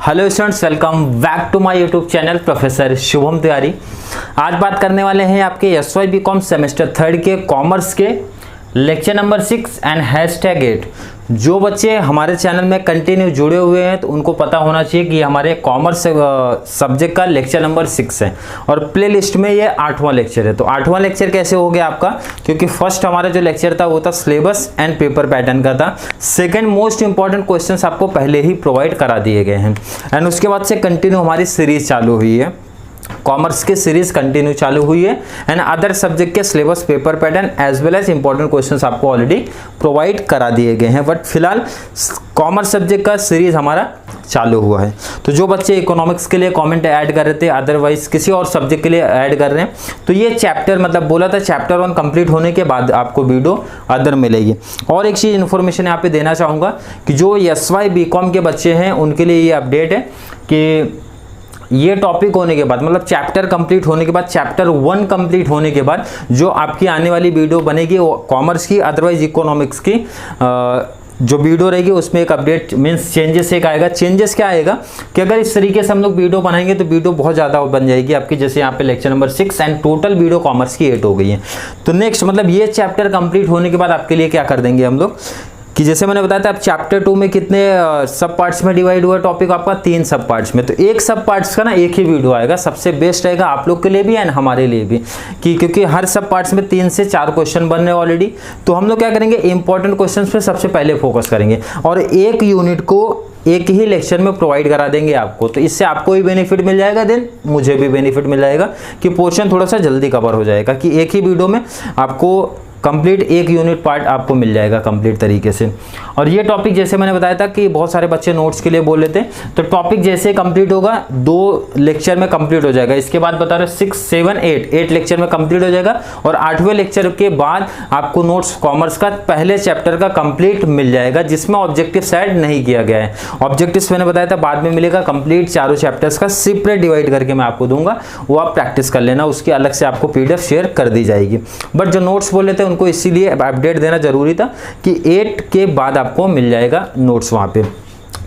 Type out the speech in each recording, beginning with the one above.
Hello students, welcome back to my YouTube channel professor Shubham Tiwari. आज बात करने वाले हैं आपके एसवाई बीकॉम सेमेस्टर 3 के कॉमर्स के लेक्चर नंबर 6 एंड #8। जो बच्चे हमारे चैनल में कंटिन्यू जुड़े हुए हैं तो उनको पता होना चाहिए कि हमारे कॉमर्स सब्जेक्ट का लेक्चर नंबर 6 है और प्ले लिस्ट में ये 8वां लेक्चर है। तो 8वां लेक्चर कैसे हो गया आपका, क्योंकि फर्स्ट हमारा जो लेक्चर था वो था सिलेबस एंड पेपर पैटर्न का था। सेकंड मोस्ट इंपॉर्टेंट क्वेश्चंस आपको पहले ही प्रोवाइड करा दिए गए हैं एंड उसके बाद से कंटिन्यू हमारी सीरीज चालू हुई है। कॉमर्स के सीरीज कंटिन्यू चालू हुई है एंड अदर सब्जेक्ट के syllabus, paper pattern as well as important questions आपको ऑलरेडी प्रोवाइड करा दिए गए हैं। बट फिलहाल कॉमर्स सब्जेक्ट का सीरीज हमारा चालू हुआ है। तो जो बच्चे इकोनॉमिक्स के लिए कमेंट ऐड कर रहे थे, अदरवाइज किसी और सब्जेक्ट के लिए ऐड कर रहे हैं, तो ये चैप्टर मतलब बोला था चैप्टर 1 कंप्लीट होने के बाद आपको वीडियो अदर मिलेगी। और एक चीज इन्फॉर्मेशन यहाँ पे देना चाहूँगा कि जो एसवाई बीकॉम के बच्चे हैं उनके लिए ये अपडेट है कि ये टॉपिक होने के बाद मतलब चैप्टर कंप्लीट होने के बाद, चैप्टर 1 कंप्लीट होने के बाद जो आपकी आने वाली वीडियो बनेगी वो कॉमर्स की, अदरवाइज इकोनॉमिक्स की जो वीडियो रहेगी उसमें एक अपडेट मीन्स चेंजेस एक आएगा। चेंजेस क्या आएगा कि अगर इस तरीके से हम लोग वीडियो बनाएंगे तो वीडियो बहुत ज़्यादा बन जाएगी आपकी, जैसे यहाँ पे lecture number 6 and total video commerce की 8 हो गई है। तो नेक्स्ट मतलब ये चैप्टर कंप्लीट होने के बाद आपके लिए क्या कर देंगे हम लोग कि जैसे मैंने बताया था, अब चैप्टर 2 में कितने सब पार्ट्स में डिवाइड हुआ टॉपिक आपका, 3 सब पार्ट्स में। तो एक सब पार्ट्स का ना एक ही वीडियो आएगा, सबसे बेस्ट रहेगा आप लोग के लिए भी एंड हमारे लिए भी, कि क्योंकि हर सब पार्ट्स में 3 से 4 क्वेश्चन बन रहे हैं ऑलरेडी। तो हम लोग क्या करेंगे, इंपॉर्टेंट क्वेश्चन पे सबसे पहले फोकस करेंगे और एक यूनिट को एक ही लेक्चर में प्रोवाइड करा देंगे आपको। तो इससे आपको भी बेनिफिट मिल जाएगा, देन मुझे भी बेनिफिट मिल जाएगा कि पोर्शन थोड़ा सा जल्दी कवर हो जाएगा, कि एक ही वीडियो में आपको कंप्लीट एक यूनिट पार्ट आपको मिल जाएगा कंप्लीट तरीके से। और ये टॉपिक जैसे मैंने बताया था कि बहुत सारे बच्चे नोट्स के लिए बोल लेते हैं, तो टॉपिक जैसे कंप्लीट होगा 2 लेक्चर में कंप्लीट हो जाएगा। इसके बाद बता रहे 6, 7, 8 लेक्चर में कंप्लीट हो जाएगा और 8वें लेक्चर के बाद आपको नोट्स कॉमर्स का पहले चैप्टर का कंप्लीट मिल जाएगा, जिसमें ऑब्जेक्टिव ऐड नहीं किया गया है। ऑब्जेक्टिव्स मैंने बताया था बाद में मिलेगा, कंप्लीट चारों चैप्टर्स का सेपरेट डिवाइड करके मैं आपको दूंगा, वो आप प्रैक्टिस कर लेना, उसकी अलग से आपको PDF शेयर कर दी जाएगी। बट जो नोट्स बोल लेते हैं उनको इसीलिए अपडेट देना जरूरी था कि 8 के बाद आपको मिल जाएगा नोट्स वहां पे।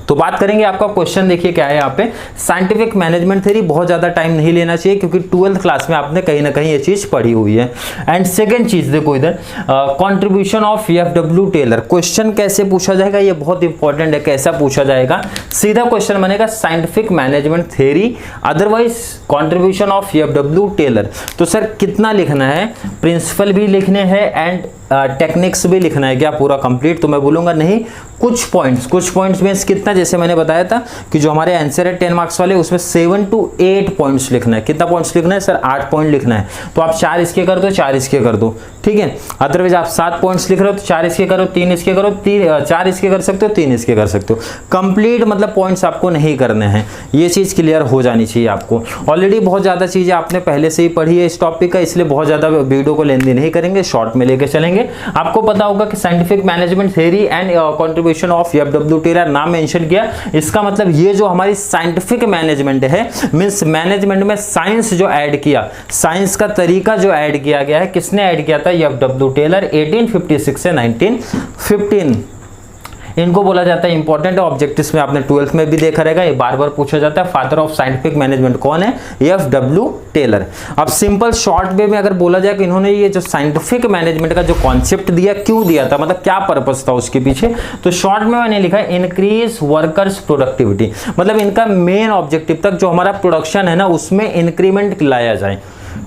तो बात करेंगे आपका क्वेश्चन, देखिए क्या है यहाँ पे, साइंटिफिक मैनेजमेंट थ्योरी। बहुत ज्यादा टाइम नहीं लेना चाहिए क्योंकि 12th क्लास में आपने कहीं ना कहीं ये चीज पढ़ी हुई है। एंड सेकंड चीज देखो इधर, contribution of FW Taylor. Question कैसे पूछा जाएगा ये बहुत इंपॉर्टेंट है। कैसा पूछा जाएगा, सीधा क्वेश्चन बनेगा scientific management theory otherwise contribution of FW Taylor. तो सर कितना लिखना है, प्रिंसिपल भी लिखने हैं एंड टेक्निक्स भी लिखना है क्या पूरा कंप्लीट? तो मैं बोलूंगा नहीं, कुछ पॉइंट्स मींस कितना, जैसे मैंने बताया था कि जो हमारे आंसर है 10 मार्क्स वाले उसमें 7 to 8 पॉइंट्स लिखना है। कितना पॉइंट्स लिखना है सर? 8 पॉइंट लिखना है। तो आप 4 इसके कर दो, 4 इसके कर दो, ठीक है। अदरवाइज आप 7 पॉइंट्स लिख रहे हो तो 4 इसके करो, 3 इसके करो, 4 इसके कर सकते हो, 3 इसके कर सकते हो। कंप्लीट मतलब पॉइंट्स आपको नहीं करने हैं, ये चीज क्लियर हो जानी चाहिए आपको। ऑलरेडी बहुत ज्यादा चीजें आपने पहले से ही पढ़ी है इस टॉपिक का, इसलिए बहुत ज्यादा वीडियो को लेंदी नहीं करेंगे, शॉर्ट में लेकर चलेंगे। आपको पता होगा कि scientific management theory and contribution of FW Taylor नाम मेंशन किया। इसका मतलब ये जो हमारी साइंटिफिक मैनेजमेंट है, मींस मैनेजमेंट में साइंस जो ऐड किया, साइंस का तरीका जो ऐड किया गया है, किसने ऐड किया था? FW टेलर 1856 से 1915। इनको बोला जाता है इंपॉर्टेंट ऑब्जेक्टिव्स में, आपने 12th में भी देखा रहेगा, ये बार बार पूछा जाता है। फादर ऑफ साइंटिफिक मैनेजमेंट कौन है? FW Taylor. अब सिंपल शॉर्ट वे में अगर बोला जाए कि इन्होंने ये जो साइंटिफिक मैनेजमेंट का जो कॉन्सेप्ट दिया, क्यों दिया था, मतलब क्या पर्पस था उसके पीछे, तो शॉर्ट में मैंने लिखा है इंक्रीज वर्कर्स प्रोडक्टिविटी। मतलब इनका मेन ऑब्जेक्टिव तक जो हमारा प्रोडक्शन है ना उसमें इंक्रीमेंट लाया जाए,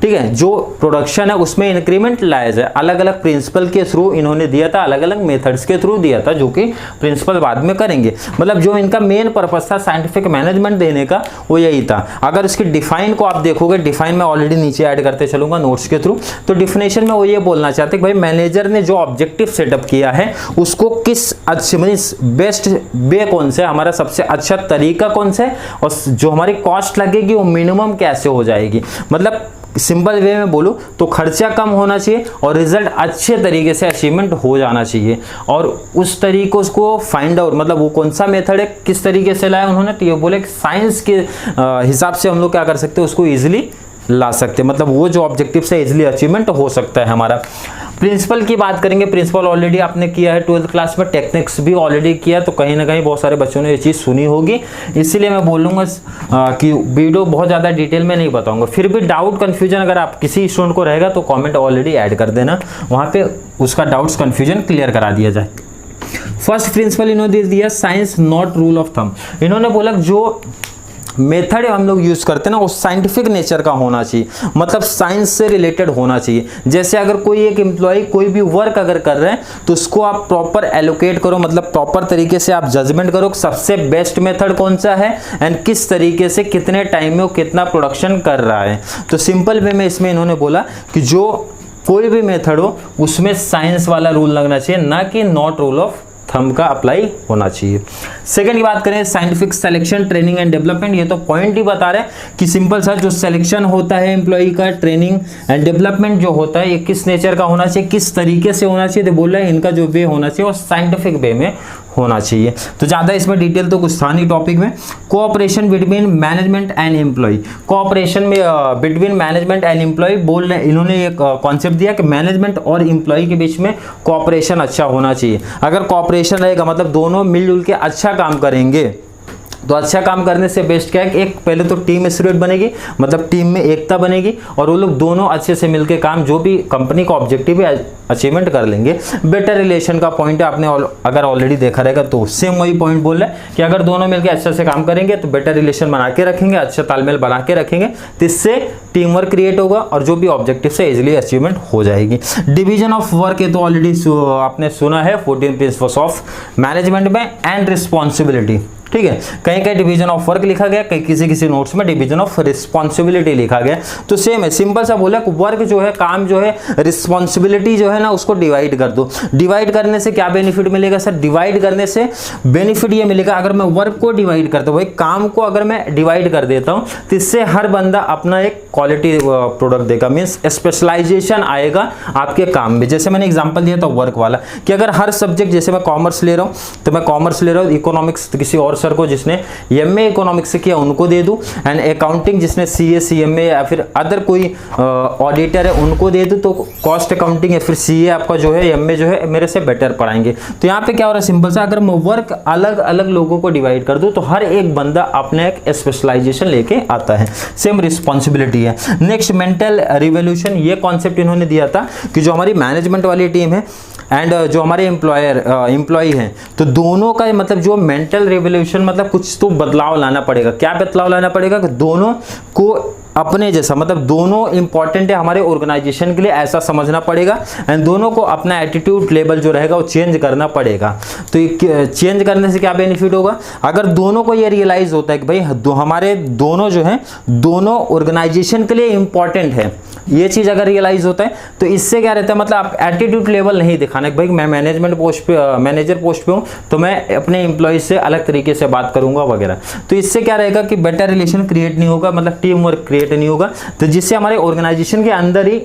ठीक है। जो प्रोडक्शन है उसमें इंक्रीमेंट लाया जाए। अलग अलग प्रिंसिपल के थ्रू इन्होंने दिया था, अलग अलग मेथड्स के थ्रू दिया था, जो कि प्रिंसिपल बाद में करेंगे। मतलब जो इनका मेन पर्पस था साइंटिफिक मैनेजमेंट देने का, वो यही था। अगर उसकी डिफाइन को आप देखोगे, डिफाइन में ऑलरेडी नीचे ऐड करते चलूंगा नोट्स के थ्रू, तो डिफिनेशन में वो ये बोलना चाहते हैं कि भाई मैनेजर ने जो ऑब्जेक्टिव सेटअप किया है उसको किस अच्छे बेस्ट वे कौन से, हमारा सबसे अच्छा तरीका कौन सा है, और जो हमारी कॉस्ट लगेगी वो मिनिमम कैसे हो जाएगी। मतलब सिंपल वे में बोलूं तो खर्चा कम होना चाहिए और रिजल्ट अच्छे तरीके से अचीवमेंट हो जाना चाहिए। और उस तरीकों को फाइंड आउट, मतलब वो कौन सा मेथड है, किस तरीके से लाया उन्होंने, तो ये बोले साइंस के हिसाब से हम लोग क्या कर सकते हैं, उसको इजीली ला सकते हैं। मतलब वो जो ऑब्जेक्टिव से इजीली अचीवमेंट हो सकता है हमारा। प्रिंसिपल की बात करेंगे, प्रिंसिपल ऑलरेडी आपने किया है 12th क्लास में, टेक्निक्स भी ऑलरेडी किया, तो कहीं ना कहीं बहुत सारे बच्चों ने ये चीज़ सुनी होगी, इसीलिए मैं बोलूँगा कि वीडियो बहुत ज़्यादा डिटेल में नहीं बताऊँगा। फिर भी डाउट कन्फ्यूजन अगर आप किसी स्टूडेंट को रहेगा तो कॉमेंट ऑलरेडी ऐड कर देना, वहाँ पर उसका डाउट्स कन्फ्यूजन क्लियर करा दिया जाए। फर्स्ट प्रिंसिपल इन्होंने दे दिया science not rule of thumb. इन्होंने बोला जो मेथड हम लोग यूज करते हैं ना वो साइंटिफिक नेचर का होना चाहिए, मतलब साइंस से रिलेटेड होना चाहिए। जैसे अगर कोई एक एम्प्लॉय कोई भी वर्क अगर कर रहे हैं तो उसको आप प्रॉपर एलोकेट करो, मतलब प्रॉपर तरीके से आप जजमेंट करो सबसे बेस्ट मेथड कौन सा है एंड किस तरीके से कितने टाइम में वो कितना प्रोडक्शन कर रहा है। तो सिंपल वे में इसमें इन्होंने बोला कि जो कोई भी मेथड हो उसमें साइंस वाला रूल लगना चाहिए, ना कि नॉट रूल ऑफ थंब का अप्लाई होना चाहिए। सेकंड की बात करें scientific selection training and development, ये तो पॉइंट ही बता रहे हैं कि सिंपल सा जो सिलेक्शन होता है एम्प्लॉय का, ट्रेनिंग एंड डेवलपमेंट जो होता है ये किस नेचर का होना चाहिए, किस तरीके से होना चाहिए। तो बोल रहे हैं इनका जो वे होना चाहिए वो साइंटिफिक वे में होना चाहिए। तो ज़्यादा इसमें डिटेल तो कुछ था नहीं टॉपिक में। Cooperation between management and employee, cooperation में बिटवीन मैनेजमेंट एंड एम्प्लॉय बोल रहे इन्होंने एक कॉन्सेप्ट दिया कि मैनेजमेंट और एम्प्लॉय के बीच में कोऑपरेशन अच्छा होना चाहिए। अगर कोऑपरेशन रहेगा मतलब दोनों मिलजुल के अच्छा काम करेंगे, तो अच्छा काम करने से बेस्ट क्या है कि एक पहले तो टीम स्पिरिट बनेगी, मतलब टीम में एकता बनेगी और वो लोग दोनों अच्छे से मिलकर काम जो भी कंपनी का ऑब्जेक्टिव है अचीवमेंट कर लेंगे। बेटर रिलेशन का पॉइंट है, आपने अगर ऑलरेडी देखा रहेगा तो सेम वही पॉइंट बोल रहा है कि अगर दोनों मिलकर अच्छे से काम करेंगे तो बेटर रिलेशन बना के रखेंगे, अच्छा तालमेल बना के रखेंगे, तो इससे टीम वर्क क्रिएट होगा और जो भी ऑब्जेक्टिव से इजिली अचीवमेंट हो जाएगी। डिवीजन ऑफ वर्क ये तो ऑलरेडी आपने सुना है 14 प्रिंसिपल्स ऑफ मैनेजमेंट में एंड रिस्पॉन्सिबिलिटी, ठीक है। कहीं कहीं डिवीजन ऑफ वर्क लिखा गया, कहीं किसी नोट्स में डिवीजन ऑफ रिस्पॉन्सिबिलिटी लिखा गया, तो सेम है, सिंपल सा बोला वर्क जो है, काम जो है, रिस्पॉन्सिबिलिटी जो है ना उसको डिवाइड कर दो। डिवाइड करने से क्या बेनिफिट मिलेगा सर? डिवाइड करने से बेनिफिट ये मिलेगा, अगर मैं वर्क को डिवाइड करता हूँ, भाई काम को अगर मैं डिवाइड कर देता हूँ तो इससे हर बंदा अपना एक क्वालिटी प्रोडक्ट देगा, मीन्स स्पेशलाइजेशन आएगा आपके काम में। जैसे मैंने एग्जाम्पल दिया था वर्क वाला कि अगर हर सब्जेक्ट, जैसे मैं कॉमर्स ले रहा हूँ तो मैं कॉमर्स ले रहा हूँ, इकोनॉमिक्स किसी और सर को जिसने एमए इकोनॉमिक्स से किया उनको दे दूं, एंड अकाउंटिंग जिसने सीए सीएमए या फिर अदर कोई ऑडिटर है उनको दे दूं, तो कॉस्ट अकाउंटिंग या फिर सीए आपका जो है एमए जो है मेरे से बेटर पढ़ाएंगे। तो यहाँ पे क्या हो रहा है सिंपल सा, अगर मैं वर्क अलग अलग लोगों को डिवाइड कर दूं तो हर एक बंदा अपने एक स्पेशलाइजेशन लेके आता है। सेम रिस्पॉन्सिबिलिटी है। नेक्स्ट मेंटल रिवोल्यूशन, ये कॉन्सेप्ट इन्होंने दिया था कि जो हमारी मैनेजमेंट वाली टीम है एंड जो हमारे एम्प्लॉय हैं, तो दोनों का मतलब जो मेंटल रिवोल्यूशन, मतलब कुछ तो बदलाव लाना पड़ेगा। क्या बदलाव लाना पड़ेगा कि दोनों को अपने जैसा, मतलब दोनों इंपॉर्टेंट है हमारे ऑर्गेनाइजेशन के लिए, ऐसा समझना पड़ेगा एंड दोनों को अपना एटीट्यूड लेवल जो रहेगा वो चेंज करना पड़ेगा। तो चेंज करने से क्या बेनिफिट होगा? अगर दोनों को ये रियलाइज होता है कि भाई हमारे दोनों जो हैं दोनों ऑर्गेनाइजेशन के लिए इंपॉर्टेंट है, ये चीज़ अगर रियलाइज होता है तो इससे क्या रहता है, मतलब आप एटीट्यूड लेवल नहीं दिखाना कि भाई मैं मैनेजमेंट पोस्ट पे, मैनेजर पोस्ट पे हूँ तो मैं अपने एम्प्लॉय से अलग तरीके से बात करूंगा वगैरह। तो इससे क्या रहेगा कि बेटर रिलेशन क्रिएट नहीं होगा, मतलब टीम वर्क क्रिएट नहीं होगा, तो जिससे हमारे ऑर्गेनाइजेशन के अंदर ही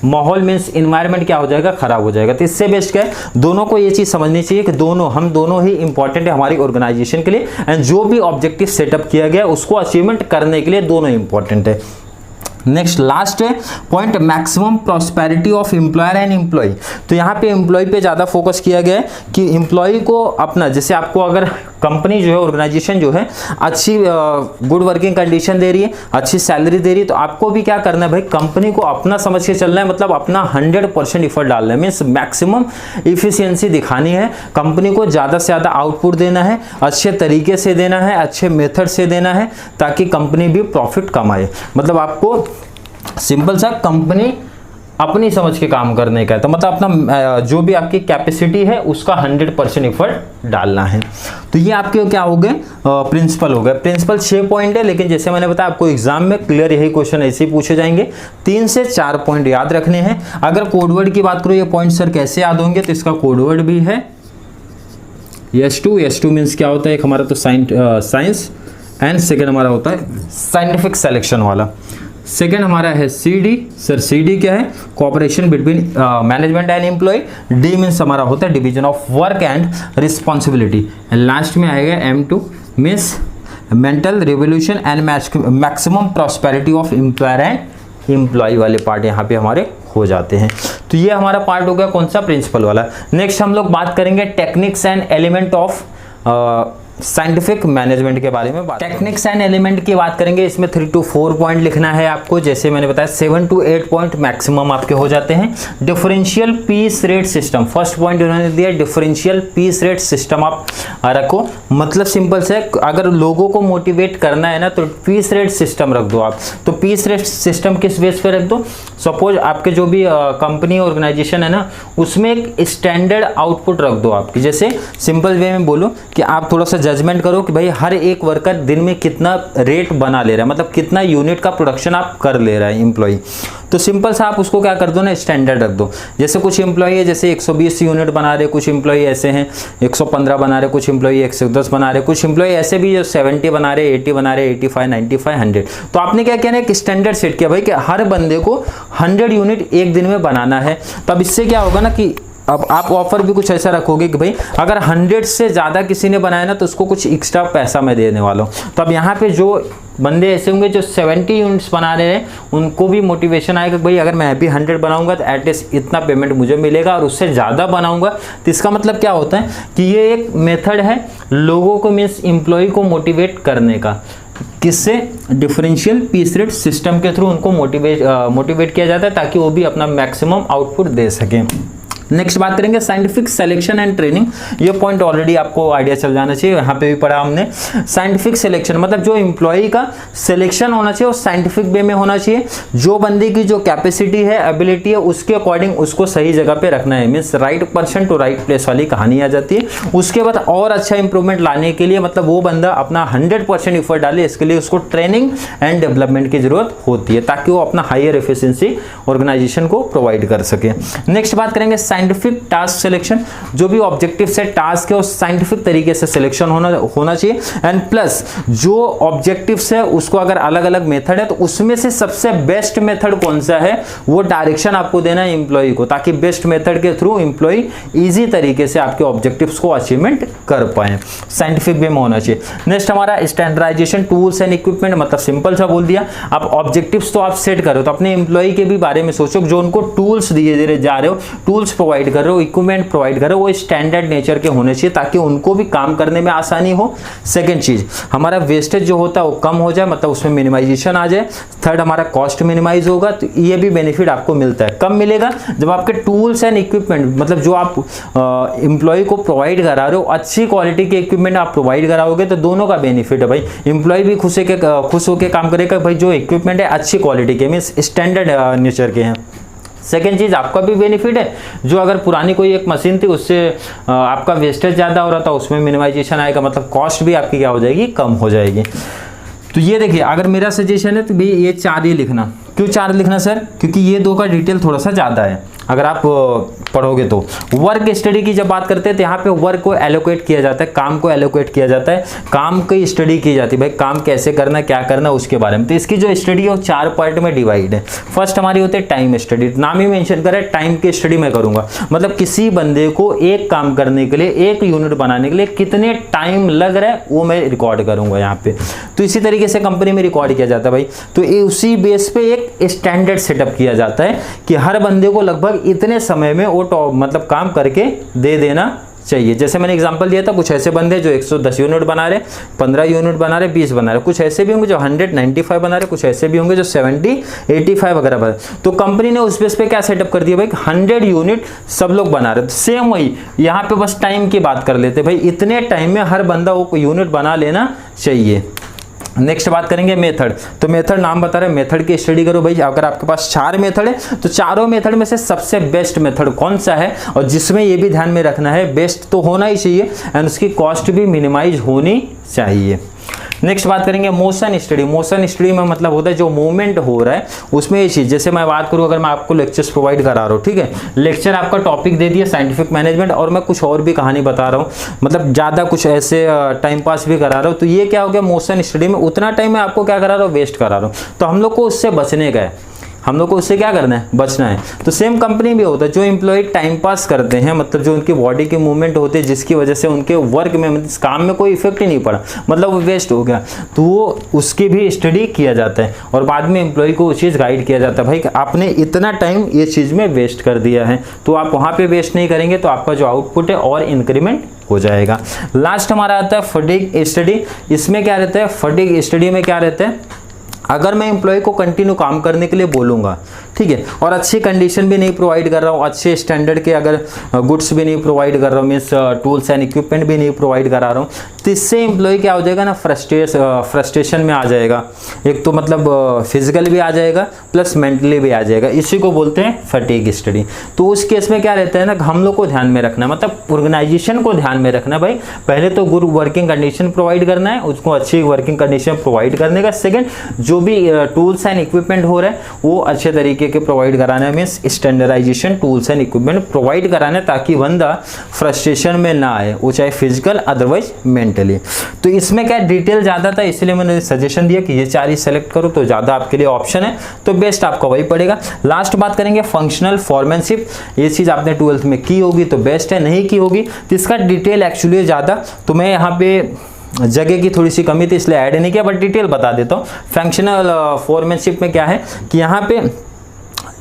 माहौल मीन्स इन्वायरमेंट क्या हो जाएगा, खराब हो जाएगा। तो इससे बेस्ट क्या है, दोनों को ये चीज़ समझनी चाहिए कि हम दोनों ही इंपॉर्टेंट है हमारी ऑर्गेनाइजेशन के लिए एंड जो भी ऑब्जेक्टिव सेटअप किया गया उसको अचीवमेंट करने के लिए दोनों इंपॉर्टेंट है। नेक्स्ट लास्ट है point, maximum prosperity of employer and employee. तो यहाँ पे एम्प्लॉय पे ज़्यादा फोकस किया गया है कि एम्प्लॉय को अपना, जैसे आपको अगर कंपनी जो है, ऑर्गेनाइजेशन जो है अच्छी गुड वर्किंग कंडीशन दे रही है, अच्छी सैलरी दे रही है, तो आपको भी क्या करना है भाई, कंपनी को अपना समझ के चलना है, मतलब अपना 100% एफर्ट डालना है, मीन्स मैक्सिमम इफिशियंसी दिखानी है, कंपनी को ज़्यादा से ज़्यादा आउटपुट देना है, अच्छे तरीके से देना है, अच्छे मेथड से देना है, ताकि कंपनी भी प्रॉफिट कमाए। मतलब आपको सिंपल सा कंपनी अपनी समझ के काम करने का है, तो मतलब अपना जो भी आपकी कैपेसिटी है उसका 100% एफर्ट डालना है। तो ये आपके क्या हो गए, प्रिंसिपल हो गए। प्रिंसिपल 6 पॉइंट है, लेकिन जैसे मैंने बताया आपको एग्जाम में क्लियर यही क्वेश्चन ऐसे ही पूछे जाएंगे, 3 से 4 पॉइंट याद रखने हैं। अगर कोडवर्ड की बात करो ये पॉइंट सर कैसे याद होंगे, तो इसका कोडवर्ड भी है S2 मीन्स क्या होता है, एक हमारा तो साइंस एंड सेकेंड हमारा होता है साइंटिफिक सिलेक्शन वाला। सेकेंड हमारा है CD, सर CD क्या है, cooperation between management and employee. D means हमारा होता है division of work and responsibility. And last में आएगा M2 means mental revolution and maximum prosperity of employer and employee वाले पार्ट यहाँ पे हमारे हो जाते हैं। तो ये हमारा पार्ट हो गया कौन सा, प्रिंसिपल वाला। नेक्स्ट हम लोग बात करेंगे techniques and element of scientific management के बारे में। टेक्निक्स एंड एलिमेंट की बात करेंगे, इसमें 3 to 4 पॉइंट लिखना है आपको, जैसे मैंने बताया 7 to 8 पॉइंट मैक्सिमम आपके हो जाते हैं। Differential piece rate system, first point उन्होंने दिया डिफरेंशियल पीस रेट सिस्टम आप रखो, मतलब सिंपल से अगर लोगों को मोटिवेट करना है ना तो पीस रेट सिस्टम रख दो आप। तो पीस रेट सिस्टम किस बेस पे रख दो, सपोज आपके जो भी कंपनी ऑर्गेनाइजेशन है ना उसमें एक स्टैंडर्ड आउटपुट रख दो आपकी। जैसे सिंपल वे में बोलो कि आप थोड़ा सा जजमेंट करो कि भाई हर एक वर्कर दिन में कितना रेट बना ले रहा है, मतलब कितना यूनिट का प्रोडक्शन आप कर ले रहा है एम्प्लॉय। तो सिंपल सा आप उसको क्या कर दो ना, स्टैंडर्ड रख दो। जैसे कुछ एम्प्लॉय है जैसे 120 यूनिट बना रहे, कुछ एम्प्लॉय ऐसे हैं 115 बना रहे, कुछ एम्प्लॉय 110 बना रहे, कुछ एम्प्लॉय ऐसे भी जो 70 बना रहे, 80 बना रहे, 85, 95, 100। तो आपने क्या किया ना, एक स्टैंडर्ड सेट किया भाई कि हर बंदे को 100 यूनिट एक दिन में बनाना है। तब इससे क्या होगा ना कि अब आप ऑफर भी कुछ ऐसा रखोगे कि भाई अगर 100 से ज़्यादा किसी ने बनाया ना तो उसको कुछ एक्स्ट्रा पैसा मैं देने वाला हूँ। तो अब यहाँ पे जो बंदे ऐसे होंगे जो 70 यूनिट्स बना रहे हैं उनको भी मोटिवेशन आएगा कि भाई अगर मैं भी 100 बनाऊंगा तो एटलीस्ट इतना पेमेंट मुझे मिलेगा, और उससे ज़्यादा बनाऊंगा तो इसका मतलब क्या होता है कि ये एक मेथड है लोगों को, मीन्स एम्प्लॉय को मोटिवेट करने का। किससे, डिफरेंशियल पीस रेट सिस्टम के थ्रू उनको मोटिवेट किया जाता है ताकि वो भी अपना मैक्सिमम आउटपुट दे सकें। नेक्स्ट बात करेंगे साइंटिफिक सिलेक्शन एंड ट्रेनिंग। ये पॉइंट ऑलरेडी आपको आइडिया चल जाना चाहिए, यहाँ पे भी पढ़ा हमने। साइंटिफिक सिलेक्शन मतलब जो एम्प्लॉय का सिलेक्शन होना चाहिए वो साइंटिफिक वे में होना चाहिए। जो बंदे की जो कैपेसिटी है, एबिलिटी है, उसके अकॉर्डिंग उसको सही जगह पे रखना है, means right person to right place वाली कहानी आ जाती है। उसके बाद और अच्छा इंप्रूवमेंट लाने के लिए मतलब वो बंदा अपना 100% एफर्ट डाले, इसके लिए उसको ट्रेनिंग एंड डेवलपमेंट की जरूरत होती है ताकि वो अपना हायर एफिशिएंसी ऑर्गेनाइजेशन को प्रोवाइड कर सके। नेक्स्ट बात करेंगे साइंटिफिक टास्क सिलेक्शन। जो भी ऑब्जेक्टिव से टास्क है उस साइंटिफिक तरीके से सिलेक्शन होना चाहिए। एंड प्लस जो ऑब्जेक्टिव्स है उसको अगर अलग अलग मेथड है तो उसमें से सबसे बेस्ट मेथड कौन सा है वो डायरेक्शन आपको देना है एम्प्लॉय को, ताकि बेस्ट मेथड के थ्रू एम्प्लॉय इजी तरीके से आपके ऑब्जेक्टिव्स को अचीवमेंट कर पाए। साइंटिफिक वे में होना चाहिए। नेक्स्ट हमारा स्टैंडर्डाइजेशन टूल्स एंड इक्विपमेंट, मतलब सिंपल सा बोल दिया, आप ऑब्जेक्टिव्स तो आप सेट करो तो अपने एम्प्लॉय के भी बारे में सोचो, जो उनको टूल्स दिए जा रहे हो, टूल्स प्रोवाइड कर रहे हो, इक्विपमेंट प्रोवाइड कर रहे हो, वो स्टैंडर्ड नेचर के होने चाहिए ताकि उनको भी काम करने में आसानी हो। सेकंड चीज हमारा वेस्टेज जो होता है वो कम हो जाए, मतलब उसमें मिनिमाइजेशन आ जाए। थर्ड हमारा कॉस्ट मिनिमाइज होगा, तो ये भी बेनिफिट आपको मिलता है। कब मिलेगा, जब आपके टूल्स एंड इक्विपमेंट मतलब जो आप एम्प्लॉय को प्रोवाइड करा रहे हो अच्छी क्वालिटी के इक्विपमेंट आप प्रोवाइड कराओगे तो दोनों का बेनिफिट है भाई। एम्प्लॉय भी खुश होकर काम करेगा भाई जो इक्विपमेंट है अच्छी क्वालिटी के, मीन्स स्टैंडर्ड नेचर के हैं। सेकेंड चीज़ आपका भी बेनिफिट है, जो अगर पुरानी कोई एक मशीन थी उससे आपका वेस्टेज ज़्यादा हो रहा था उसमें मिनिमाइजेशन आएगा, मतलब कॉस्ट भी आपकी क्या हो जाएगी, कम हो जाएगी। तो ये देखिए अगर मेरा सजेशन है तो भाई ये 4 ही लिखना। क्यों 4 लिखना सर, क्योंकि ये 2 का डिटेल थोड़ा सा ज़्यादा है अगर आप पढ़ोगे तो। वर्क स्टडी की जब बात करते हैं तो यहाँ पे वर्क को एलोकेट किया जाता है, काम को एलोकेट किया जाता है, काम की स्टडी की जाती है भाई काम कैसे करना, क्या करना उसके बारे में। तो इसकी जो स्टडी है वो 4 पार्ट में डिवाइड है। फर्स्ट हमारी होती है टाइम स्टडी, नाम ही मेंशन करे टाइम की स्टडी मैं करूंगा, मतलब किसी बंदे को एक काम करने के लिए, एक यूनिट बनाने के लिए कितने टाइम लग रहा है वो मैं रिकॉर्ड करूंगा यहाँ पे। तो इसी तरीके से कंपनी में रिकॉर्ड किया जाता है भाई। तो उसी बेस पे एक स्टैंडर्ड सेटअप किया जाता है कि हर बंदे को लगभग इतने समय में वो मतलब काम करके दे देना चाहिए। जैसे मैंने एग्जांपल दिया था, कुछ ऐसे बंदे जो 110 यूनिट बना रहे, 15 यूनिट बना रहे, 20 बना रहे, कुछ ऐसे भी होंगे जो 195 बना रहे, कुछ ऐसे भी होंगे जो 70, 85 वगैरह बना रहे। तो कंपनी ने उस बेस पे क्या सेटअप कर दिया भाई, 100 यूनिट सब लोग बना रहे। तो सेम वही यहाँ पे बस टाइम की बात कर लेते भाई, इतने टाइम में हर बंदा वो यूनिट बना लेना चाहिए। नेक्स्ट बात करेंगे मेथड। तो मेथड नाम बता रहे हैं, मेथड की स्टडी करो भाई। अगर आपके पास 4 मेथड है तो चारों मेथड में से सबसे बेस्ट मेथड कौन सा है, और जिसमें ये भी ध्यान में रखना है बेस्ट तो होना ही चाहिए एंड उसकी कॉस्ट भी मिनिमाइज होनी चाहिए। नेक्स्ट बात करेंगे मोशन स्टडी। मोशन स्टडी में मतलब होता है जो मूवमेंट हो रहा है उसमें ये चीज़, जैसे मैं बात करूँ अगर मैं आपको लेक्चर्स प्रोवाइड करा रहा हूँ, ठीक है, लेक्चर आपका टॉपिक दे दिया साइंटिफिक मैनेजमेंट और मैं कुछ और भी कहानी बता रहा हूँ, मतलब ज़्यादा कुछ ऐसे टाइम पास भी करा रहा हूँ, तो ये क्या हो गया, मोशन स्टडी में उतना टाइम मैं आपको क्या करा रहा हूँ, वेस्ट करा रहा हूँ। तो हम लोग को उससे बचने का है, हम लोग को उससे क्या करना है, बचना है। तो सेम कंपनी भी होता है, जो एम्प्लॉय टाइम पास करते हैं, मतलब जो उनकी बॉडी की मूवमेंट होती है जिसकी वजह से उनके वर्क में मतलब काम में कोई इफेक्ट ही नहीं पड़ा, मतलब वो वेस्ट हो गया, तो वो उसकी भी स्टडी किया जाता है और बाद में एम्प्लॉय को वो चीज़ गाइड किया जाता है, भाई आपने इतना टाइम ये चीज़ में वेस्ट कर दिया है, तो आप वहाँ पे वेस्ट नहीं करेंगे तो आपका जो आउटपुट है और इंक्रीमेंट हो जाएगा। लास्ट हमारा आता है फटीग स्टडी। इसमें क्या रहता है, फटीग स्टडी में क्या रहता है, अगर मैं एम्प्लॉय को कंटिन्यू काम करने के लिए बोलूँगा, ठीक है, और अच्छी कंडीशन भी नहीं प्रोवाइड कर रहा हूँ, अच्छे स्टैंडर्ड के अगर गुड्स भी नहीं प्रोवाइड कर रहा हूँ, मीन्स टूल्स एंड इक्विपमेंट भी नहीं प्रोवाइड करा रहा हूँ, तो इससे एम्प्लॉय क्या हो जाएगा ना, फ्रस्ट्रेशन में आ जाएगा। एक तो मतलब फिजिकल भी आ जाएगा प्लस मेंटली भी आ जाएगा, इसी को बोलते हैं फटीग स्टडी। तो उस केस में क्या रहता है ना, हम लोग को ध्यान में रखना है, मतलब ऑर्गेनाइजेशन को ध्यान में रखना है, भाई पहले तो गुड वर्किंग कंडीशन प्रोवाइड करना है, उसको अच्छी वर्किंग कंडीशन प्रोवाइड करने का। सेकेंड, जो भी टूल्स एंड इक्विपमेंट हो रहा है वो अच्छे तरीके के प्रोवाइड कराना है, means standardization tools and equipment provide कराना है, ताकि बंदा फ्रस्ट्रेशन में ना आए, वो चाहे फिजिकल अदरवाइज मेंटली। तो इसमें क्या डिटेल ज़्यादा था, इसलिए मैंने सजेशन दिया कि ये 4 ही सेलेक्ट करो, तो ज़्यादा आपके लिए ऑप्शन है, तो बेस्ट आपका वही पड़ेगा। लास्ट बात करेंगे फंक्शनल फॉर्मेनशिप। ये चीज़ आपने 12th में की होगी तो बेस्ट है, नहीं की होगी तो इसका डिटेल एक्चुअली ज़्यादा, तो मैं यहाँ पे जगह की थोड़ी सी कमी थी इसलिए ऐड नहीं किया, बट डिटेल बता देता हूँ। फंक्शनल फॉर्मेनशिप में क्या है कि यहाँ पे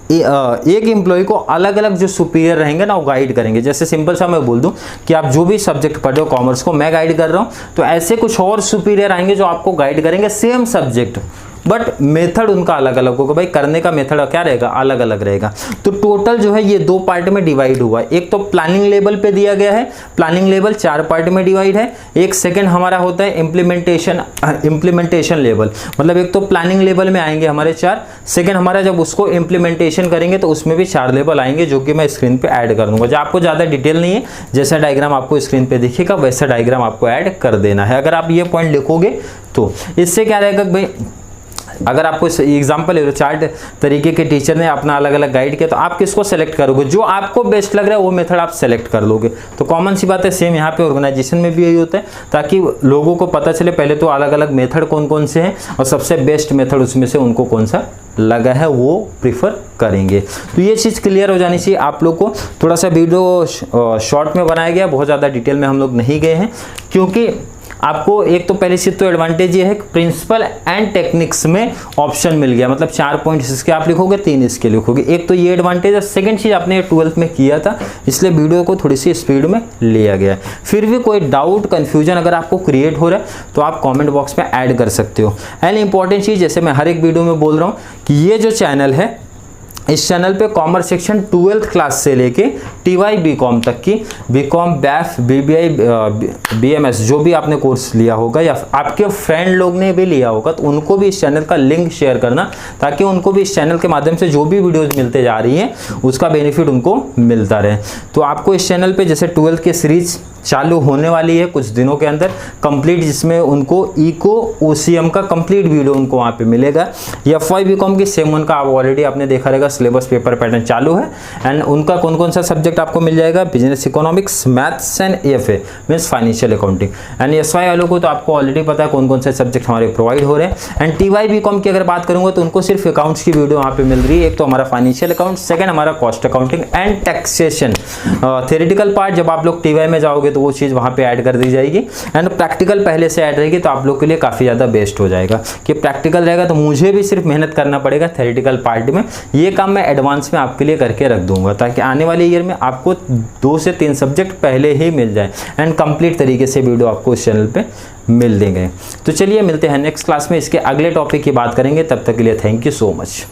एक एम्प्लॉय को अलग अलग जो सुपीरियर रहेंगे ना वो गाइड करेंगे। जैसे सिंपल सा मैं बोल दूं कि आप जो भी सब्जेक्ट पढ़ रहे हो, कॉमर्स को मैं गाइड कर रहा हूं, तो ऐसे कुछ और सुपीरियर आएंगे जो आपको गाइड करेंगे सेम सब्जेक्ट, बट मेथड उनका अलग अलग होगा, भाई करने का मेथड क्या रहेगा, अलग अलग रहेगा। तो टोटल जो है ये 2 पार्ट में डिवाइड हुआ है। एक तो प्लानिंग लेवल पे दिया गया है, प्लानिंग लेवल 4 पार्ट में डिवाइड है। एक सेकंड हमारा होता है इम्प्लीमेंटेशन लेवल, मतलब एक तो प्लानिंग लेवल में आएंगे हमारे 4, सेकंड हमारा जब उसको इम्प्लीमेंटेशन करेंगे तो उसमें भी 4 लेवल आएंगे, जो कि मैं स्क्रीन पे ऐड कर दूंगा। जो आपको ज़्यादा डिटेल नहीं है, जैसा डायग्राम आपको स्क्रीन पे दिखेगा वैसा डायग्राम आपको ऐड कर देना है। अगर आप ये पॉइंट लिखोगे तो इससे क्या रहेगा, भाई अगर आपको एग्जाम्पल है 4 तरीके के टीचर ने अपना अलग अलग गाइड किया, तो आप किसको सेलेक्ट करोगे, जो आपको बेस्ट लग रहा है वो मेथड आप सेलेक्ट कर लोगे। तो कॉमन सी बात है, सेम यहाँ पे ऑर्गेनाइजेशन में भी यही होता है, ताकि लोगों को पता चले पहले तो अलग अलग मेथड कौन कौन से हैं और सबसे बेस्ट मेथड उसमें से उनको कौन सा लगा है वो प्रीफर करेंगे। तो ये चीज़ क्लियर हो जानी चाहिए आप लोग को। थोड़ा सा वीडियो शॉर्ट में बनाया गया, बहुत ज़्यादा डिटेल में हम लोग नहीं गए हैं, क्योंकि आपको एक तो पहली चीज तो एडवांटेज ये है कि प्रिंसिपल एंड टेक्निक्स में ऑप्शन मिल गया, मतलब 4 पॉइंट्स इसके आप लिखोगे, 3 इसके लिखोगे, एक तो ये एडवांटेज है। सेकंड चीज आपने 12th में किया था, इसलिए वीडियो को थोड़ी सी स्पीड में लिया गया है। फिर भी कोई डाउट कंफ्यूजन अगर आपको क्रिएट हो रहा है तो आप कॉमेंट बॉक्स में ऐड कर सकते हो। एंड इंपॉर्टेंट चीज, जैसे मैं हर एक वीडियो में बोल रहा हूँ कि ये जो चैनल है, इस चैनल पे कॉमर्स सेक्शन 12th क्लास से लेके TY BCom तक की BCom BAF BBI BMS जो भी आपने कोर्स लिया होगा या आपके फ्रेंड लोग ने भी लिया होगा, तो उनको भी इस चैनल का लिंक शेयर करना, ताकि उनको भी इस चैनल के माध्यम से जो भी वीडियोस मिलते जा रही हैं उसका बेनिफिट उनको मिलता रहे। तो आपको इस चैनल पे जैसे 12th की सीरीज चालू होने वाली है कुछ दिनों के अंदर कंप्लीट, जिसमें उनको इको OCM का कंप्लीट वीडियो उनको वहाँ पे मिलेगा। FY BCom की सेम उनका आप ऑलरेडी आपने देखा रहेगा, सिलेबस पेपर पैटर्न चालू है। एंड उनका कौन कौन सा सब्जेक्ट आपको मिल जाएगा, business economics, maths and EFA means financial accounting. And SY वालों को तो आपको ऑलरेडी पता है कौन कौन से सब्जेक्ट हमारे प्रोवाइड हो रहे हैं। एंड TY BCom की अगर बात करूंगा तो उनको सिर्फ अकाउंट्स की वीडियो वहाँ पे मिल रही है। एक तो हमारा फाइनेंशियल अकाउंट, सेकंड हमारा cost accounting and taxation. Theoretical part जब आप लोग TY में जाओगे तो वो चीज़ वहाँ पे ऐड कर दी जाएगी, एंड प्रैक्टिकल पहले से ऐड रहेगी, तो आप लोग के लिए काफ़ी ज़्यादा बेस्ट हो जाएगा कि प्रैक्टिकल रहेगा तो मुझे भी सिर्फ मेहनत करना पड़ेगा थ्योरेटिकल पार्ट में। ये काम मैं एडवांस में आपके लिए करके रख दूंगा, ताकि आने वाले ईयर में आपको 2 से 3 सब्जेक्ट पहले ही मिल जाए एंड कंप्लीट तरीके से वीडियो आपको इस चैनल पे मिल देंगे। तो चलिए मिलते हैं नेक्स्ट क्लास में, इसके अगले टॉपिक की बात करेंगे। तब तक के लिए थैंक यू सो मच।